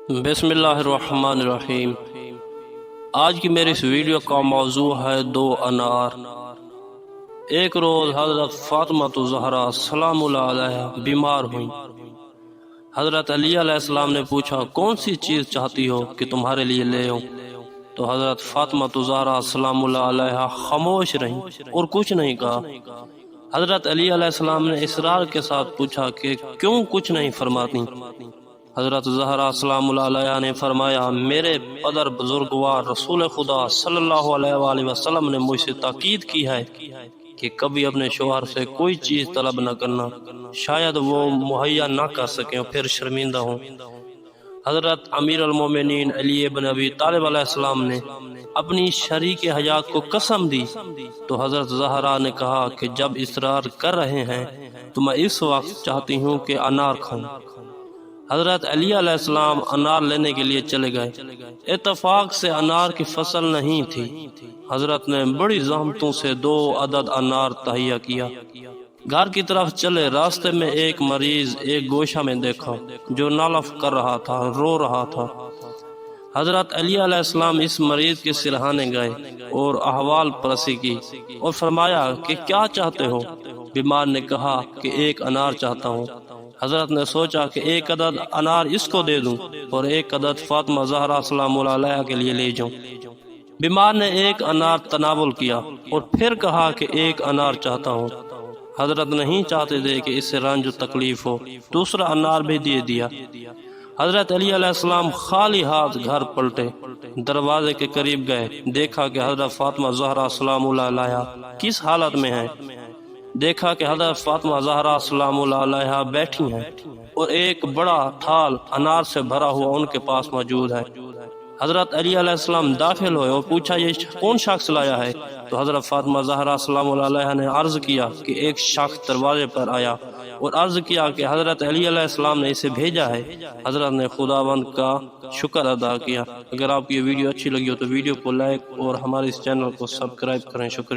بسم اللہ الرحمن الرحیم۔ آج کی میری اس ویڈیو کا موضوع ہے دو انار۔ ایک روز حضرت فاطمہ زہرا سلام اللہ علیہا بیمار ہوئیں۔ حضرت علی علیہ السلام نے پوچھا کون سی چیز چاہتی ہو کہ تمہارے لیے لے آؤں؟ تو حضرت فاطمہ زہرا سلام اللہ علیہا خاموش رہیں اور کچھ نہیں کہا۔ حضرت علی علیہ السلام نے اصرار کے ساتھ پوچھا کہ کیوں کچھ نہیں فرماتی؟ حضرت زہرا سلام اللہ علیہ نے فرمایا میرے پدر بزرگوار رسول خدا صلی اللہ علیہ وآلہ وسلم نے مجھ سے تاکید کی ہے کہ کبھی اپنے شوہر سے کوئی چیز طلب نہ کرنا، شاید وہ مہیا نہ کر سکیں اور پھر شرمندہ ہوں۔ حضرت امیر المومنین علی بن ابی طالب علیہ السلام نے اپنی شریک حیات کو قسم دی تو حضرت زہرا نے کہا کہ جب اصرار کر رہے ہیں تو میں اس وقت چاہتی ہوں کہ انار کھاؤں۔ حضرت علی علیہ السلام انار لینے کے لیے چلے گئے۔ اتفاق سے انار کی فصل نہیں تھی۔ حضرت نے بڑی زحمتوں سے 2 عدد انار تہیا کیا۔ گھر کی طرف چلے، راستے میں ایک مریض ایک گوشہ میں دیکھا جو نالف کر رہا تھا، رو رہا تھا۔ حضرت علی علیہ السلام اس مریض کے سرہانے گئے اور احوال پرسی کی اور فرمایا کہ کیا چاہتے ہو؟ بیمار نے کہا کہ ایک انار چاہتا ہوں۔ حضرت نے سوچا کہ 1 عدد انار اس کو دے دوں اور 1 عدد فاطمہ زہرا سلام اللہ علیہا کے لیے لے جاؤں۔ بیمار نے 1 انار تناول کیا اور پھر کہا کہ 1 انار چاہتا ہوں۔ حضرت نہیں چاہتے تھے کہ اس سے رنج و تکلیف ہو، دوسرا انار بھی دے دیا۔ حضرت علی علیہ السلام خالی ہاتھ گھر پلٹے، دروازے کے قریب گئے، دیکھا کہ حضرت فاطمہ زہرا سلام اللہ علیہا کس حالت میں ہیں۔ دیکھا کہ حضرت فاطمہ زہرا سلام اللہ علیہا بیٹھی ہیں اور ایک بڑا تھال انار سے بھرا ہوا ان کے پاس موجود ہے۔ حضرت علی علیہ السلام داخل ہوئے اور پوچھا یہ کون شخص لایا ہے؟ تو حضرت فاطمہ زہرا سلام اللہ علیہا نے عرض کیا کہ ایک شخص دروازے پر آیا اور عرض کیا کہ حضرت علی علیہ السلام نے اسے بھیجا ہے۔ حضرت نے خداوند کا شکر ادا کیا۔ اگر آپ کو یہ ویڈیو اچھی لگی ہو تو ویڈیو کو لائک اور ہمارے اس چینل کو سبسکرائب کریں۔ شکریہ۔